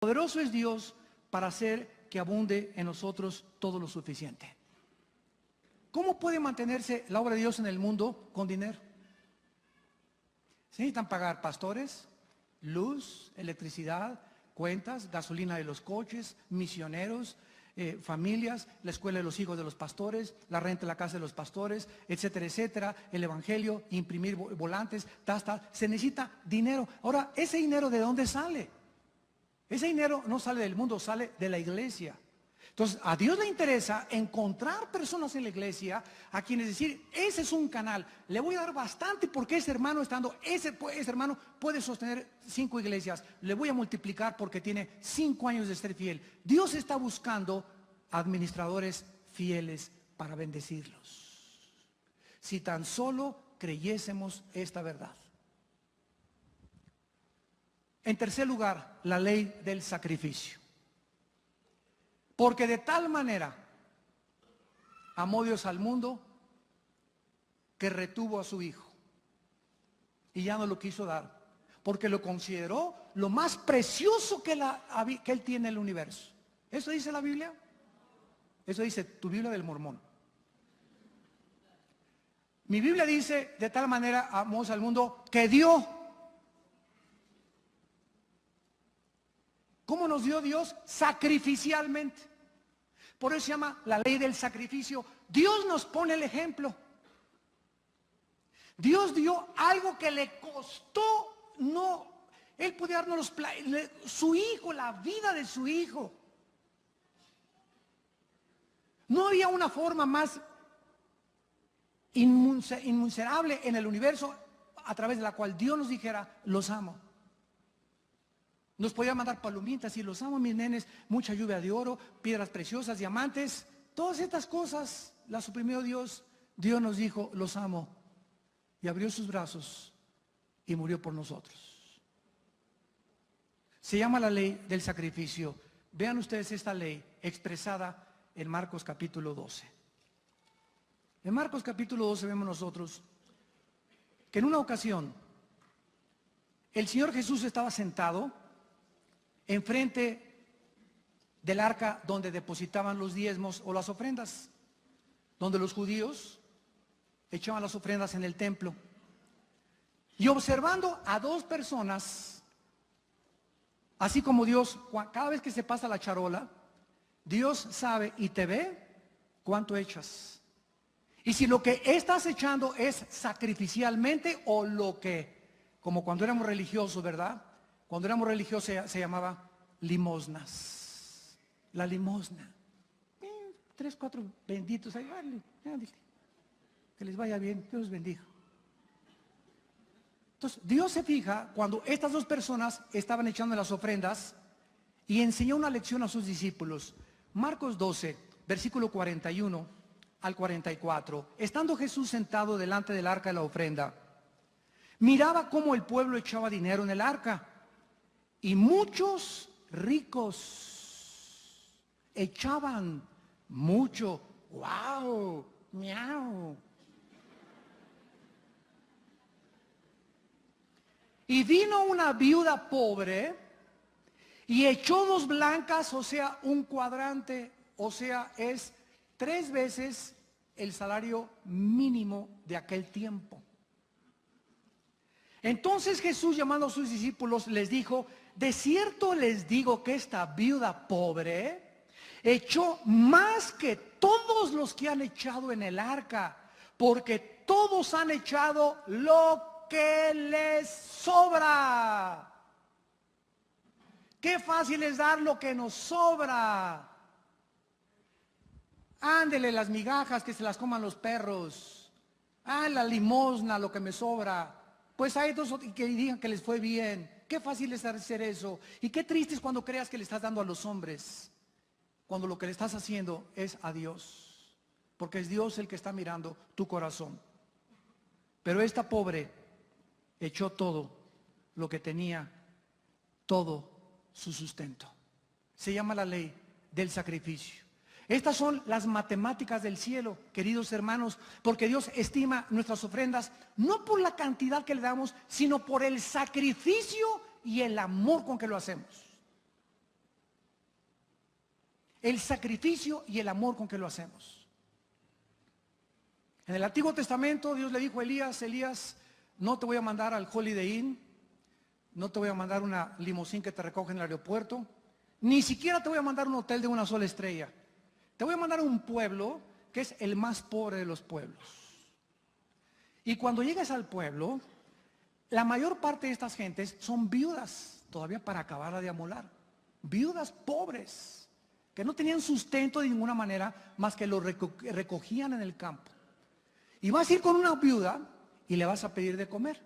Poderoso es Dios para hacer que abunde en nosotros todo lo suficiente. ¿Cómo puede mantenerse la obra de Dios en el mundo con dinero? Se necesitan pagar pastores, luz, electricidad, cuentas, gasolina de los coches, misioneros, familias, la escuela de los hijos de los pastores, la renta de la casa de los pastores, etcétera, etcétera, el evangelio, imprimir volantes, se necesita dinero. Ahora, ¿ese dinero de dónde sale? Ese dinero no sale del mundo, sale de la iglesia. Entonces, a Dios le interesa encontrar personas en la iglesia a quienes decir, ese es un canal, le voy a dar bastante porque ese hermano ese hermano puede sostener 5 iglesias, le voy a multiplicar porque tiene 5 años de ser fiel. Dios está buscando administradores fieles para bendecirlos. Si tan solo creyésemos esta verdad. En tercer lugar, la ley del sacrificio. Porque de tal manera amó Dios al mundo que retuvo a su Hijo y ya no lo quiso dar, porque lo consideró lo más precioso que Él tiene en el universo. ¿Eso dice la Biblia? Eso dice tu Biblia del Mormón. Mi Biblia dice, de tal manera amó al mundo que dio. ¿Cómo nos dio Dios? Sacrificialmente. Por eso se llama la ley del sacrificio. Dios nos pone el ejemplo. Dios dio algo que le costó, Él podía darnos su Hijo, la vida de su Hijo. No había una forma más inmensurable en el universo a través de la cual Dios nos dijera, los amo. Nos podía mandar palomitas y los amo, mis nenes, mucha lluvia de oro, piedras preciosas, diamantes. Todas estas cosas las suprimió Dios. Dios nos dijo, los amo. Y abrió sus brazos y murió por nosotros. Se llama la ley del sacrificio. Vean ustedes esta ley expresada en Marcos capítulo 12. En Marcos capítulo 12 vemos nosotros que en una ocasión el Señor Jesús estaba sentado enfrente del arca donde depositaban los diezmos o las ofrendas, donde los judíos echaban las ofrendas en el templo. Y observando a 2 personas, así como Dios, cada vez que se pasa la charola, Dios sabe y te ve cuánto echas. Y si lo que estás echando es sacrificialmente o lo que, como cuando éramos religiosos, ¿verdad? Cuando éramos religiosos se llamaba limosnas. La limosna. 3, 4 benditos ahí, vale. Que les vaya bien, Dios los bendiga. Entonces, Dios se fija cuando estas 2 personas estaban echando las ofrendas y enseñó una lección a sus discípulos. Marcos 12, versículo 41 al 44. Estando Jesús sentado delante del arca de la ofrenda, miraba cómo el pueblo echaba dinero en el arca. Y muchos ricos echaban mucho. ¡Wow! ¡Miau! Y vino una viuda pobre y echó 2 blancas, o sea, un cuadrante, o sea, es 3 veces el salario mínimo de aquel tiempo. Entonces Jesús, llamando a sus discípulos, les dijo, de cierto les digo que esta viuda pobre echó más que todos los que han echado en el arca, porque todos han echado lo que les sobra. Qué fácil es dar lo que nos sobra. Ándele las migajas que se las coman los perros. La limosna, lo que me sobra. Pues hay 2 que digan que les fue bien. Qué fácil es hacer eso. Y qué triste es cuando creas que le estás dando a los hombres, cuando lo que le estás haciendo es a Dios, porque es Dios el que está mirando tu corazón. Pero esta pobre echó todo lo que tenía, todo su sustento. Se llama la ley del sacrificio. Estas son las matemáticas del cielo, queridos hermanos, porque Dios estima nuestras ofrendas no por la cantidad que le damos, sino por el sacrificio y el amor con que lo hacemos. el sacrificio y el amor con que lo hacemos. En el Antiguo Testamento Dios le dijo a Elías: Elías, no te voy a mandar al Holiday Inn, no te voy a mandar una limusín que te recoge en el aeropuerto, ni siquiera te voy a mandar un hotel de una sola estrella. Te voy a mandar a un pueblo que es el más pobre de los pueblos. Y cuando llegues al pueblo, la mayor parte de estas gentes son viudas, todavía para acabarla de amolar. Viudas pobres, que no tenían sustento de ninguna manera más que lo recogían en el campo. Y vas a ir con una viuda y le vas a pedir de comer.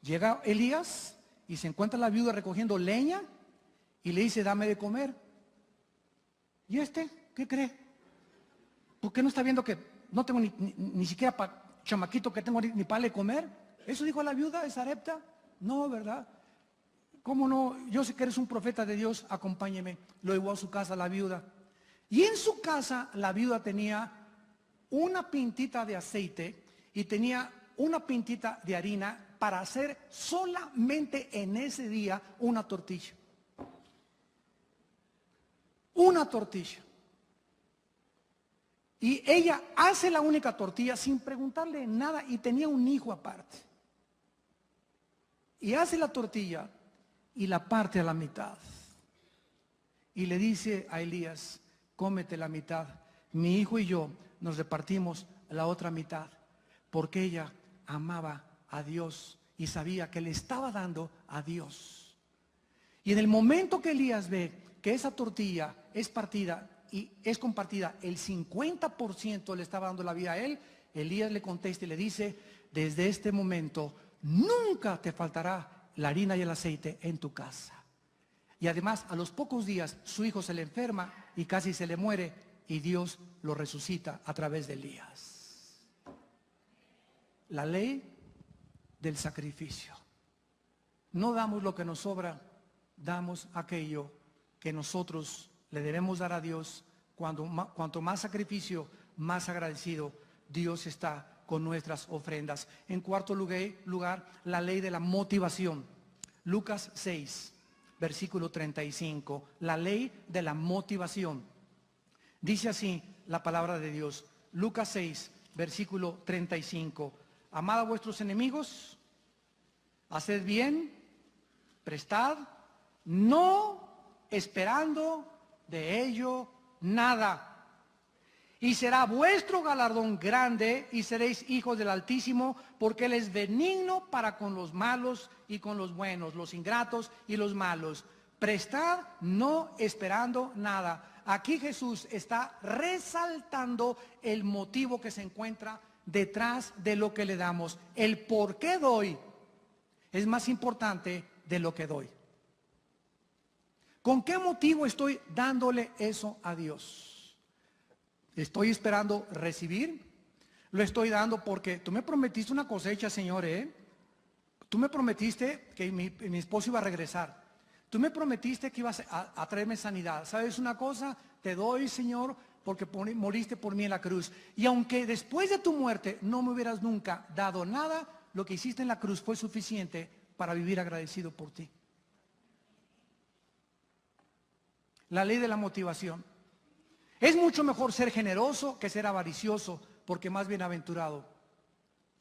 Llega Elías y se encuentra la viuda recogiendo leña y le dice: dame de comer. ¿Y qué cree? ¿Por qué no está viendo que no tengo ni siquiera chamaquito que tengo ni para de comer? ¿Eso dijo la viuda de Sarepta? No, ¿verdad? ¿Cómo no? Yo sé que eres un profeta de Dios, acompáñeme. Lo llevó a su casa la viuda. Y en su casa la viuda tenía una pintita de aceite y tenía una pintita de harina para hacer solamente en ese día una tortilla. Una tortilla. Y ella hace la única tortilla sin preguntarle nada, y tenía un hijo aparte. Y hace la tortilla y la parte a la mitad. Y le dice a Elías: cómete la mitad. Mi hijo y yo nos repartimos la otra mitad, porque ella amaba a Dios y sabía que le estaba dando a Dios. Y en el momento que Elías ve que esa tortilla es partida y es compartida, el 50% le estaba dando la vida a él, Elías le contesta y le dice: desde este momento nunca te faltará la harina y el aceite en tu casa. Y además, a los pocos días su hijo se le enferma y casi se le muere, y Dios lo resucita a través de Elías. La ley del sacrificio. No damos lo que nos sobra, damos aquello que nosotros le debemos dar a Dios. Cuanto más sacrificio, más agradecido Dios está con nuestras ofrendas. En cuarto lugar, la ley de la motivación. Lucas 6, versículo 35. La ley de la motivación. Dice así la palabra de Dios. Lucas 6, versículo 35. Amad a vuestros enemigos, haced bien, prestad, no esperando de ello nada. Y será vuestro galardón grande y seréis hijos del Altísimo, porque Él es benigno para con los malos y con los buenos, los ingratos y los malos. Prestad no esperando nada. Aquí Jesús está resaltando el motivo que se encuentra detrás de lo que le damos. El por qué doy es más importante de lo que doy. ¿Con qué motivo estoy dándole eso a Dios? ¿Estoy esperando recibir? ¿Lo estoy dando porque tú me prometiste una cosecha, Señor, Tú me prometiste que mi esposo iba a regresar. Tú me prometiste que ibas a traerme sanidad. ¿Sabes una cosa? Te doy, Señor, porque moriste por mí en la cruz. Y aunque después de tu muerte no me hubieras nunca dado nada, lo que hiciste en la cruz fue suficiente para vivir agradecido por ti. La ley de la motivación. Es mucho mejor ser generoso que ser avaricioso, porque más bienaventurado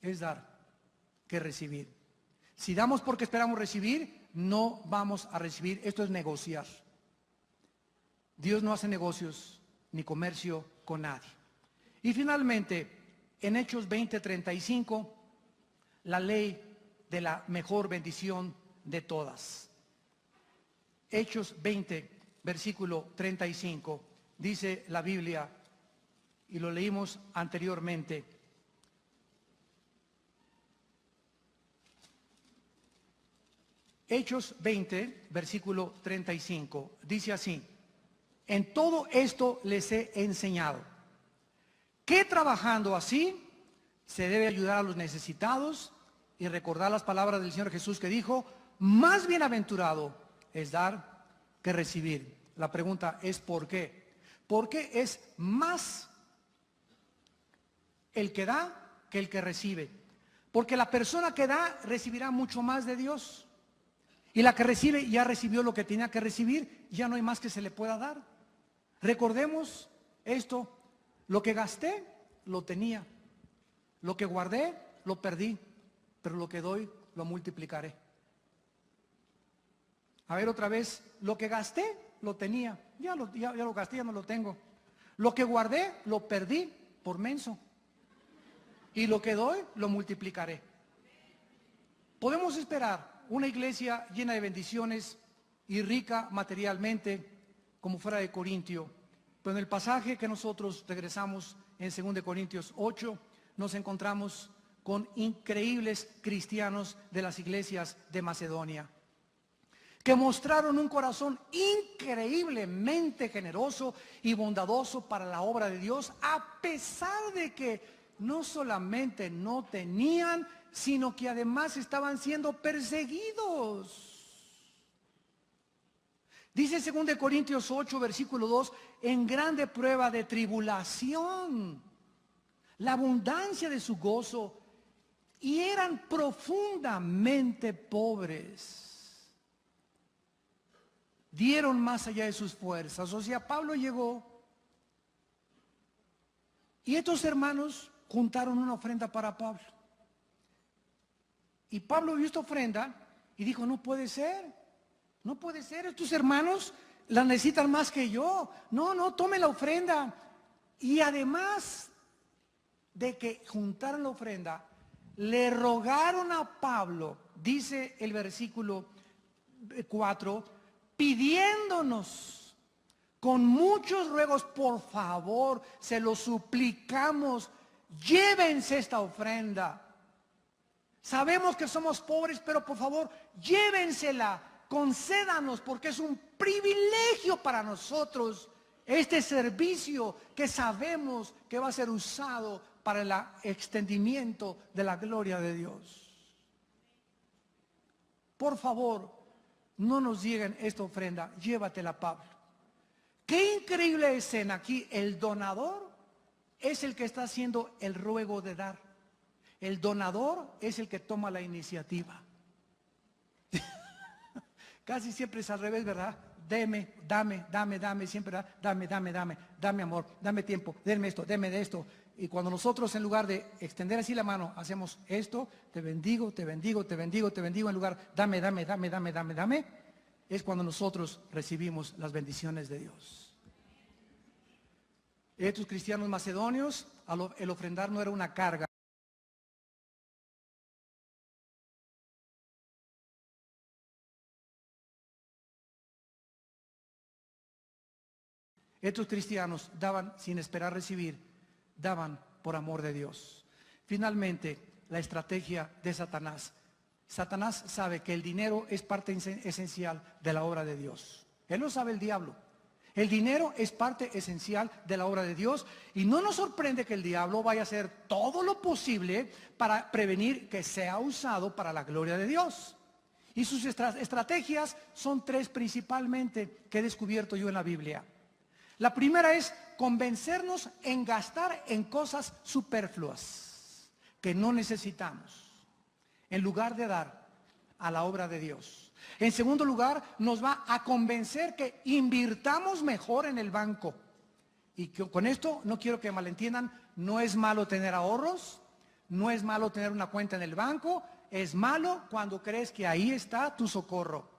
es dar que recibir. Si damos porque esperamos recibir, no vamos a recibir. Esto es negociar. Dios no hace negocios ni comercio con nadie. Y finalmente, en Hechos 20:35, la ley de la mejor bendición de todas. Hechos 20, versículo 35, dice la Biblia, y lo leímos anteriormente: Hechos 20, versículo 35, dice así: en todo esto les he enseñado que trabajando así se debe ayudar a los necesitados y recordar las palabras del Señor Jesús, que dijo: más bienaventurado es dar que recibir. La pregunta es ¿por qué? ¿Por qué es más el que da que el que recibe? Porque la persona que da recibirá mucho más de Dios. Y la que recibe ya recibió lo que tenía que recibir, ya no hay más que se le pueda dar. Recordemos esto, lo que gasté, lo tenía. Lo que guardé, lo perdí, pero lo que doy, lo multiplicaré. A ver otra vez, lo que gasté, lo tenía. Ya lo gasté, ya no lo tengo. Lo que guardé, lo perdí por menso. Y lo que doy, lo multiplicaré. Podemos esperar una iglesia llena de bendiciones y rica materialmente, como fuera de Corintio. Pero en el pasaje que nosotros regresamos en 2 Corintios 8, nos encontramos con increíbles cristianos de las iglesias de Macedonia, que mostraron un corazón increíblemente generoso y bondadoso para la obra de Dios, a pesar de que no solamente no tenían, sino que además estaban siendo perseguidos. Dice 2 Corintios 8, versículo 2, en grande prueba de tribulación, la abundancia de su gozo, y eran profundamente pobres. Dieron más allá de sus fuerzas. O sea, Pablo llegó y estos hermanos juntaron una ofrenda para Pablo. Y Pablo vio esta ofrenda y dijo, no puede ser, no puede ser, estos hermanos la necesitan más que yo. No, tome la ofrenda. Y además de que juntaron la ofrenda, le rogaron a Pablo, dice el versículo 4, pidiéndonos con muchos ruegos, por favor, se lo suplicamos, llévense esta ofrenda. Sabemos que somos pobres, pero por favor, llévensela, concédanos, porque es un privilegio para nosotros este servicio que sabemos que va a ser usado para el extendimiento de la gloria de Dios. Por favor, no nos lleguen esta ofrenda, llévatela, Pablo. Qué increíble escena aquí. El donador es el que está haciendo el ruego de dar. El donador es el que toma la iniciativa. Casi siempre es al revés, ¿verdad? Deme, dame, siempre dame amor, dame tiempo, denme esto, deme de esto. Y cuando nosotros, en lugar de extender así la mano, hacemos esto, te bendigo, en lugar dame, es cuando nosotros recibimos las bendiciones de Dios. Estos cristianos macedonios, el ofrendar no era una carga. Estos cristianos daban sin esperar recibir, daban por amor de Dios. Finalmente, la estrategia de Satanás. Satanás sabe que el dinero es parte esencial de la obra de Dios. Él lo sabe, el diablo. El dinero es parte esencial de la obra de Dios, y no nos sorprende que el diablo vaya a hacer todo lo posible para prevenir que sea usado para la gloria de Dios. Y sus estrategias son tres principalmente que he descubierto yo en la Biblia. La primera es convencernos en gastar en cosas superfluas que no necesitamos, en lugar de dar a la obra de Dios. En segundo lugar, nos va a convencer que invirtamos mejor en el banco. Y que con esto no quiero que malentiendan, no es malo tener ahorros, no es malo tener una cuenta en el banco, es malo cuando crees que ahí está tu socorro.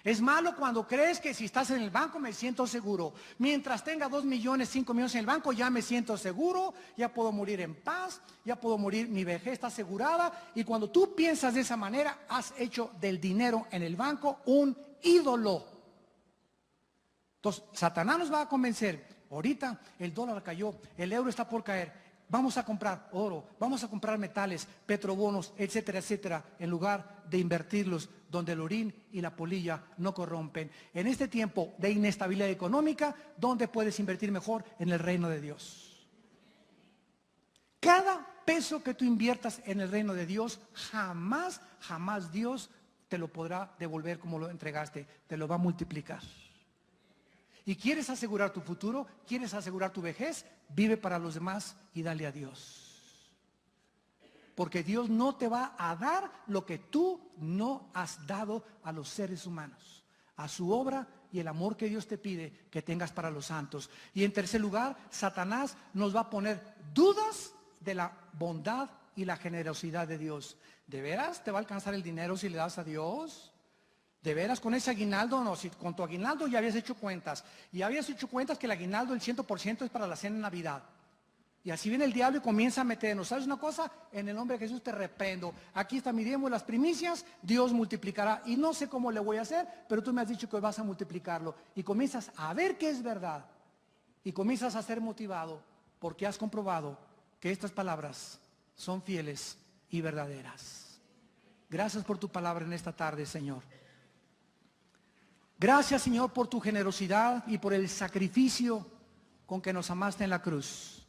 Es malo cuando crees que si estás en el banco me siento seguro. Mientras tenga 2 millones, 5 millones en el banco, ya me siento seguro, ya puedo morir en paz, ya puedo morir, mi vejez está asegurada. Y cuando tú piensas de esa manera, has hecho del dinero en el banco un ídolo. Entonces, Satanás nos va a convencer. Ahorita el dólar cayó, el euro está por caer. Vamos a comprar oro, vamos a comprar metales, petrobonos, etcétera, etcétera, en lugar de invertirlos donde el orín y la polilla no corrompen. En este tiempo de inestabilidad económica, ¿dónde puedes invertir mejor? En el reino de Dios. Cada peso que tú inviertas en el reino de Dios, jamás Dios te lo podrá devolver como lo entregaste, te lo va a multiplicar. ¿Y quieres asegurar tu futuro? ¿Quieres asegurar tu vejez? Vive para los demás y dale a Dios. Porque Dios no te va a dar lo que tú no has dado a los seres humanos, a su obra y el amor que Dios te pide que tengas para los santos. Y en tercer lugar, Satanás nos va a poner dudas de la bondad y la generosidad de Dios. ¿De veras te va a alcanzar el dinero si le das a Dios? ¿De veras con ese aguinaldo? No, si con tu aguinaldo ya habías hecho cuentas. Y habías hecho cuentas que el aguinaldo, el 100% es para la cena de Navidad. Y así viene el diablo y comienza a meternos. ¿Sabes una cosa? En el nombre de Jesús te reprendo. Aquí está mi diezmo, las primicias, Dios multiplicará. Y no sé cómo le voy a hacer, pero tú me has dicho que vas a multiplicarlo. Y comienzas a ver que es verdad. Y comienzas a ser motivado porque has comprobado que estas palabras son fieles y verdaderas. Gracias por tu palabra en esta tarde, Señor. Gracias, Señor, por tu generosidad y por el sacrificio con que nos amaste en la cruz.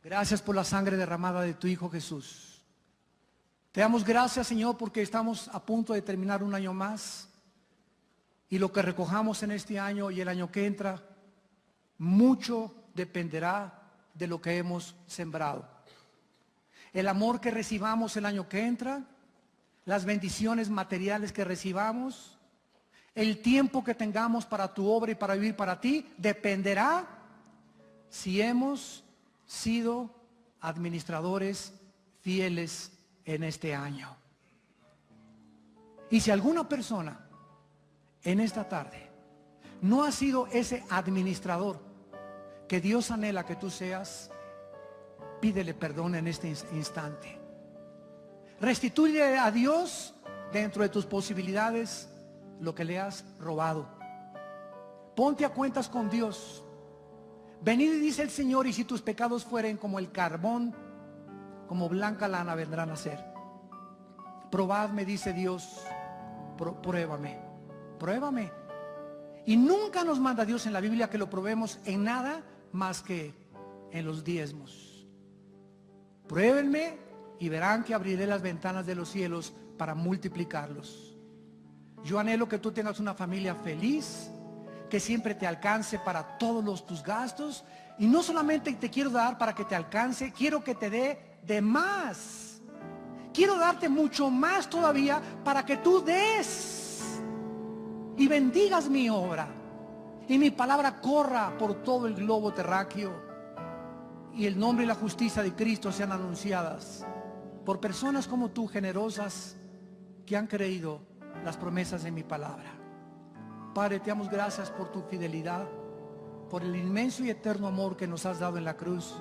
Gracias por la sangre derramada de tu Hijo Jesús. Te damos gracias, Señor, porque estamos a punto de terminar un año más. Y lo que recojamos en este año y el año que entra, mucho dependerá de lo que hemos sembrado. El amor que recibamos el año que entra, las bendiciones materiales que recibamos, el tiempo que tengamos para tu obra y para vivir para ti, dependerá si hemos sido administradores fieles en este año. Y si alguna persona en esta tarde no ha sido ese administrador que Dios anhela que tú seas, pídele perdón en este instante. Restituye a Dios dentro de tus posibilidades lo que le has robado. Ponte a cuentas con Dios. Venid, dice el Señor, y si tus pecados fueren como el carbón, como blanca lana vendrán a ser. Probadme, dice Dios, pruébame, pruébame. Y nunca nos manda Dios en la Biblia que lo probemos en nada más que en los diezmos. Pruébenme y verán que abriré las ventanas de los cielos para multiplicarlos. Yo anhelo que tú tengas una familia feliz, que siempre te alcance para todos tus gastos. Y no solamente te quiero dar para que te alcance, quiero que te dé de más. Quiero darte mucho más todavía para que tú des y bendigas mi obra. Y mi palabra corra por todo el globo terráqueo. Y el nombre y la justicia de Cristo sean anunciadas por personas como tú, generosas, que han creído las promesas de mi palabra. Padre, te damos gracias por tu fidelidad, por el inmenso y eterno amor que nos has dado en la cruz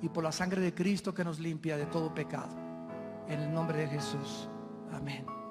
y por la sangre de Cristo que nos limpia de todo pecado. En el nombre de Jesús. Amén.